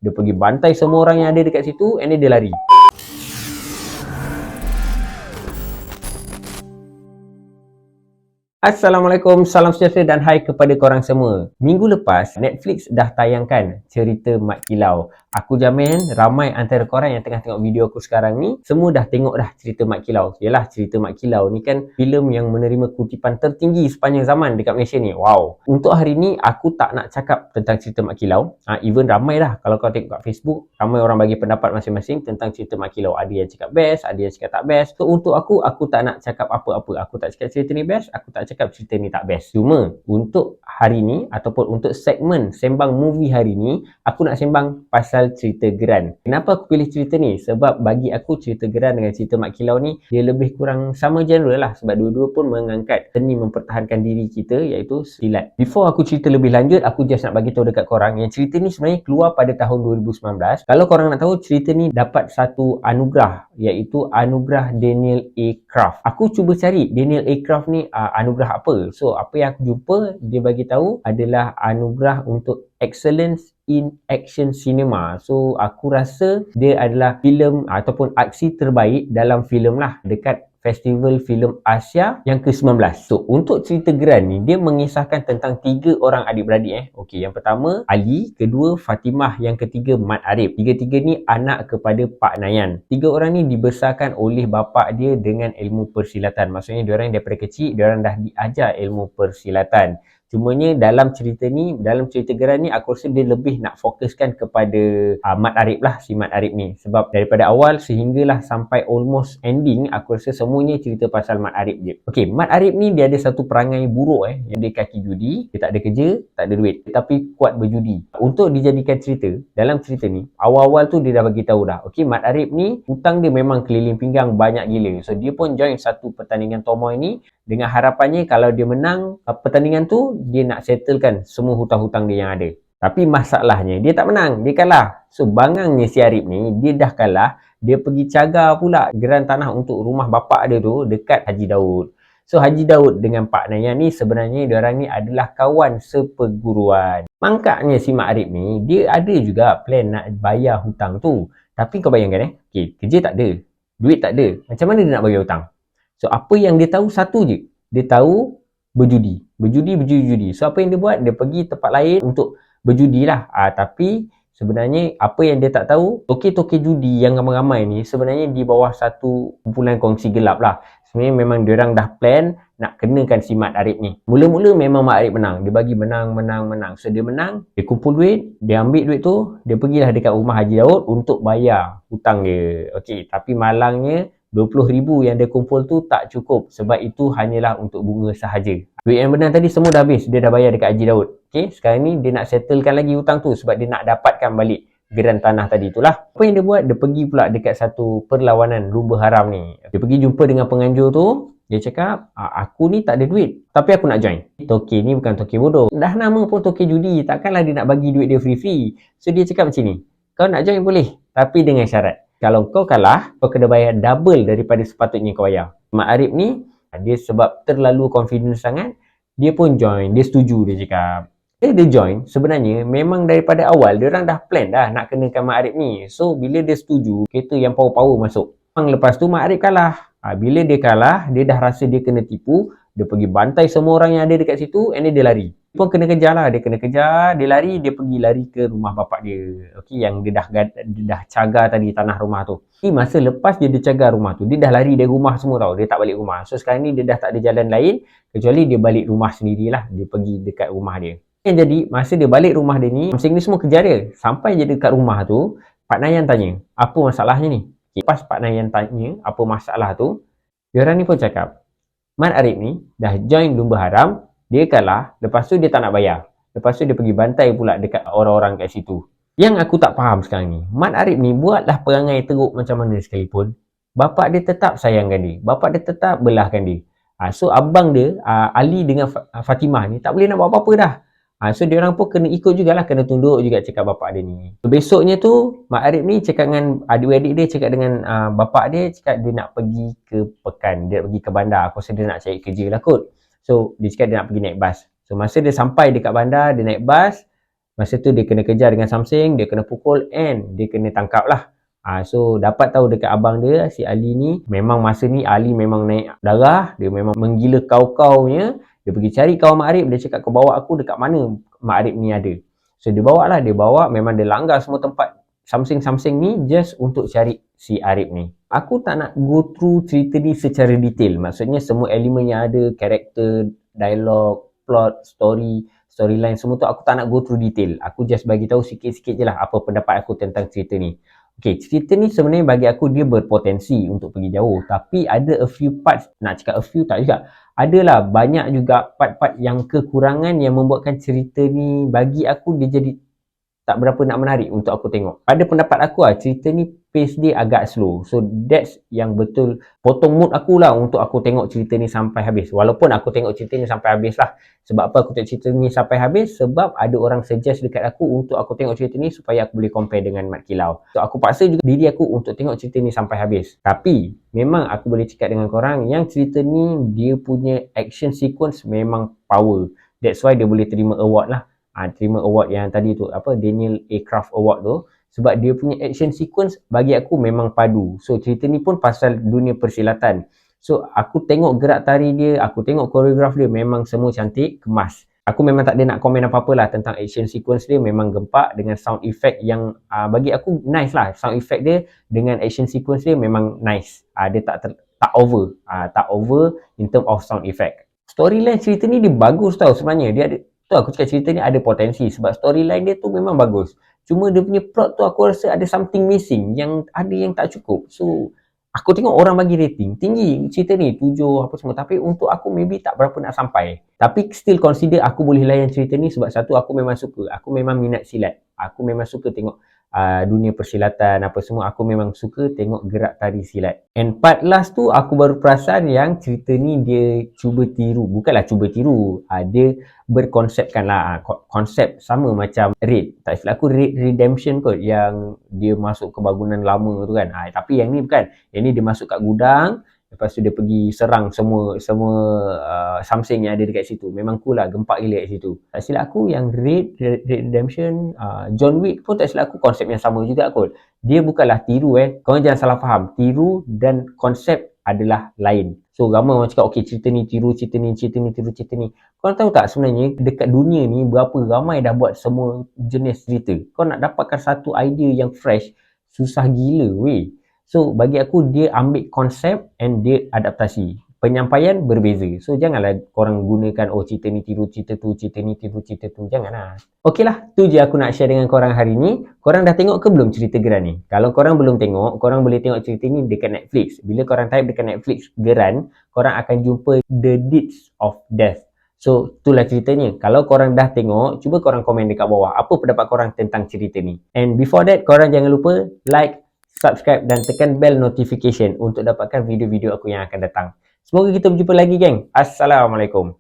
Dia pergi bantai semua orang yang ada dekat situ and then dia lari. Assalamualaikum, salam sejahtera dan hai kepada korang semua. Minggu lepas, Netflix dah tayangkan cerita Mat Kilau. Aku jamin ramai antara korang yang tengah tengok video aku sekarang ni, semua dah tengok dah cerita Mat Kilau. Yalah, cerita Mat Kilau ni kan filem yang menerima kutipan tertinggi sepanjang zaman dekat Malaysia ni. Wow. Untuk hari ni, aku tak nak cakap tentang cerita Mat Kilau. Even ramai dah. Kalau kau tengok kat Facebook, ramai orang bagi pendapat masing-masing tentang cerita Mat Kilau. Ada yang cakap best, ada yang cakap tak best. So, untuk aku tak nak cakap apa-apa. Aku tak cakap cerita ni best, aku tak cakap cerita ni tak best. Cuma untuk hari ni ataupun untuk segmen sembang movie hari ni, aku nak sembang pasal cerita Geran. Kenapa aku pilih cerita ni? Sebab bagi aku cerita Geran dengan cerita Mat Kilau ni dia lebih kurang sama genre lah, sebab dua-dua pun mengangkat seni mempertahankan diri kita, iaitu silat. Before aku cerita lebih lanjut, aku just nak bagi tahu dekat korang yang cerita ni sebenarnya keluar pada tahun 2019. Kalau korang nak tahu, cerita ni dapat satu anugerah, iaitu anugerah Daniel A. Kraft. Aku cuba cari Daniel A. Kraft ni anugerah apa. So apa yang aku jumpa, dia bagi tahu adalah anugerah untuk Excellence in Action Cinema. So aku rasa dia adalah filem ataupun aksi terbaik dalam filem lah dekat Festival Filem Asia yang ke-19. So untuk cerita Geran ni, dia mengisahkan tentang 3 orang adik-beradik. Okey, yang pertama Ali, kedua Fatimah, yang ketiga Mat Arif. Tiga-tiga ni anak kepada Pak Nayan. 3 orang ni dibesarkan oleh bapa dia dengan ilmu persilatan. Maksudnya diorang daripada kecil diorang dah diajar ilmu persilatan. Cumanya dalam cerita ni, dalam cerita Geran ni, aku rasa dia lebih nak fokuskan kepada Mat Arif lah, si Mat Arif ni. Sebab daripada awal sehinggalah sampai almost ending, aku rasa semuanya cerita pasal Mat Arif je. Okay, Mat Arif ni dia ada satu perangai buruk yang dia kaki judi, dia tak ada kerja, tak ada duit, tapi kuat berjudi. Untuk dijadikan cerita, dalam cerita ni, awal-awal tu dia dah bagi tahu dah. Okay, Mat Arif ni, hutang dia memang keliling pinggang banyak gila. So dia pun join satu pertandingan tomoy ni dengan harapannya kalau dia menang pertandingan tu, dia nak settlekan semua hutang-hutang dia yang ada. Tapi masalahnya, dia tak menang, dia kalah. So bangangnya si Arif ni, dia dah kalah, dia pergi cagar pula geran tanah untuk rumah bapak dia tu dekat Haji Daud. So Haji Daud dengan Pak Nayan ni sebenarnya diorang ni adalah kawan seperguruan. Mangkaknya si Mak Arif ni, dia ada juga plan nak bayar hutang tu. Tapi kau bayangkan okay, kerja tak ada, duit tak ada, macam mana dia nak bayar hutang? So apa yang dia tahu satu je, dia tahu berjudi. So apa yang dia buat, dia pergi tempat lain untuk berjudi lah. Tapi sebenarnya apa yang dia tak tahu, toke-toke judi yang ramai-ramai ni sebenarnya di bawah satu kumpulan kongsi gelap lah. Sebenarnya memang diorang dah plan nak kenakan si Mat Arif ni. Mula-mula memang Mat Arif menang. Dia bagi menang. So dia menang, dia kumpul duit, dia ambil duit tu, dia pergilah dekat rumah Haji Daud untuk bayar hutang dia. Okey, tapi malangnya 20,000 yang dia kumpul tu tak cukup, sebab itu hanyalah untuk bunga sahaja. Duit yang benar tadi semua dah habis, dia dah bayar dekat Haji Daud. Okay, sekarang ni dia nak settlekan lagi hutang tu sebab dia nak dapatkan balik geran tanah tadi itulah. Apa yang dia buat, dia pergi pula dekat satu perlawanan lumba haram ni. Dia pergi jumpa dengan penganjur tu, dia cakap, aku ni tak ada duit, tapi aku nak join. Toke ni bukan toke bodoh, dah nama pun toke judi, takkanlah dia nak bagi duit dia free-free. So dia cakap macam ni, kau nak join boleh, tapi dengan syarat, kalau kau kalah, kau kena bayar double daripada sepatutnya kau bayar. Mak Arif ni, dia sebab terlalu confident sangat, dia pun join, dia setuju, dia cakap. Dia join, sebenarnya memang daripada awal, diorang dah plan dah nak kenakan Mak Arif ni. So, bila dia setuju, kereta yang power-power masuk. Lepas tu, Mak Arif kalah. Bila dia kalah, dia dah rasa dia kena tipu, dia pergi bantai semua orang yang ada dekat situ, and then dia lari. Dia pun kena kejar lah, dia kena kejar, dia lari, dia pergi lari ke rumah bapak dia. Okey, yang dia dah cagar tadi tanah rumah tu. Masa lepas dia cagar rumah tu, dia dah lari dari rumah semua tau, dia tak balik rumah. So sekarang ni dia dah tak ada jalan lain kecuali dia balik rumah sendirilah, dia pergi dekat rumah dia. Yang jadi, masa dia balik rumah dia ni, masing ni semua kejar dia. Sampai je dekat rumah tu, Pak Nayan tanya, apa masalahnya ni? Okay, pas Pak Nayan tanya apa masalah tu, diorang ni pun cakap, Mat Arif ni dah join lumba haram, dia kalah, lepas tu dia tak nak bayar. Lepas tu dia pergi bantai pula dekat orang-orang kat situ. Yang aku tak faham sekarang ni, Mat Arif ni buatlah perangai teruk macam mana sekalipun, bapak dia tetap sayangkan dia, bapak dia tetap belahkan dia. So abang dia, Ali dengan Fatimah ni tak boleh nak buat apa-apa dah. So diorang pun kena ikut jugalah, kena tunduk juga cakap bapak dia ni. So, besoknya tu, Mak Arif ni cakap dengan adik-adik dia, cakap dengan bapak dia, cakap dia nak pergi ke pekan, dia nak pergi ke bandar. Aku rasa dia nak cari kerja lah kot. So dia cakap dia nak pergi naik bas. So masa dia sampai dekat bandar, dia naik bas, Masa tu dia kena kejar dengan something, dia kena pukul and dia kena tangkap lah. So dapat tahu dekat abang dia, si Ali ni, memang masa ni Ali memang naik darah, dia memang menggila kau-kaunya. Dia pergi cari kawan Mak Arif, dia cakap kau bawa aku dekat mana Mak Arif ni ada. So dia bawa lah, dia bawa, memang dia langgar semua tempat something-something ni just untuk cari si Arif ni. Aku tak nak go through cerita ni secara detail, maksudnya semua elemen yang ada, karakter, dialog, plot, storyline semua tu aku tak nak go through detail. Aku just bagi tahu sikit-sikit je lah apa pendapat aku tentang cerita ni. Okay, cerita ni sebenarnya bagi aku dia berpotensi untuk pergi jauh, tapi ada a few parts, nak cakap a few tak juga, adalah banyak juga part-part yang kekurangan yang membuatkan cerita ni bagi aku dia jadi tak berapa nak menarik untuk aku tengok. Pada pendapat aku lah, cerita ni pace dia agak slow. So that's yang betul potong mood aku lah untuk aku tengok cerita ni sampai habis. Walaupun aku tengok cerita ni sampai habis lah. Sebab apa aku tengok cerita ni sampai habis? Sebab ada orang suggest dekat aku untuk aku tengok cerita ni supaya aku boleh compare dengan Mat Kilau. So aku paksa juga diri aku untuk tengok cerita ni sampai habis. Tapi memang aku boleh cakap dengan korang yang cerita ni dia punya action sequence memang power. That's why dia boleh terima award lah. Terima award yang tadi tu, Daniel Aircraft Award tu, sebab dia punya action sequence bagi aku memang padu. So cerita ni pun pasal dunia persilatan. So aku tengok gerak tari dia, aku tengok koreograf dia, memang semua cantik, kemas. Aku memang tak ada nak komen apa-apa lah tentang action sequence dia, memang gempak dengan sound effect yang bagi aku nice lah. Sound effect dia dengan action sequence dia memang nice. Dia tak over. Tak over in term of sound effect. Storyline cerita ni dia bagus tau sebenarnya. Dia ada, tu aku cakap cerita ni ada potensi sebab storyline dia tu memang bagus. Cuma dia punya plot tu aku rasa ada something missing, yang ada yang tak cukup. So aku tengok orang bagi rating tinggi cerita ni 7 apa semua, tapi untuk aku maybe tak berapa nak sampai. Tapi still consider aku boleh layan cerita ni sebab satu, aku memang suka. Aku memang minat silat. Aku memang suka tengok dunia persilatan apa semua. Aku memang suka tengok gerak tari silat. And part last tu aku baru perasan yang cerita ni dia cuba tiru. Bukanlah cuba tiru, dia berkonsepkan lah konsep sama macam Raid. Tak silap aku Raid Redemption kot, yang dia masuk ke bangunan lama tu kan. Tapi yang ni bukan. Yang ni dia masuk kat gudang, lepas tu dia pergi serang semua something yang ada dekat situ. Memang cool lah, gempak gila kat situ. Tak silap aku yang Raid Redemption, John Wick pun tak silap aku konsep yang sama juga kot. Dia bukanlah tiru korang jangan salah faham. Tiru dan konsep adalah lain. So ramai orang cakap okay, cerita ni tiru, cerita ni tiru, cerita ni. Korang tahu tak sebenarnya dekat dunia ni berapa ramai dah buat semua jenis cerita. Kau nak dapatkan satu idea yang fresh, susah gila weh. So bagi aku dia ambil konsep and dia adaptasi. Penyampaian berbeza. So janganlah korang gunakan cerita ni tiru cerita tu, cerita ni tiru cerita tu. Janganlah. Okey lah, tu je aku nak share dengan korang hari ni. Korang dah tengok ke belum cerita Geran ni? Kalau korang belum tengok, korang boleh tengok cerita ni dekat Netflix. Bila korang type dekat Netflix Geran, korang akan jumpa The Deeds of Death. So itulah ceritanya. Kalau korang dah tengok, cuba korang komen dekat bawah apa pendapat korang tentang cerita ni. And before that, korang jangan lupa like, subscribe dan tekan bell notification untuk dapatkan video-video aku yang akan datang. Semoga kita berjumpa lagi, geng. Assalamualaikum.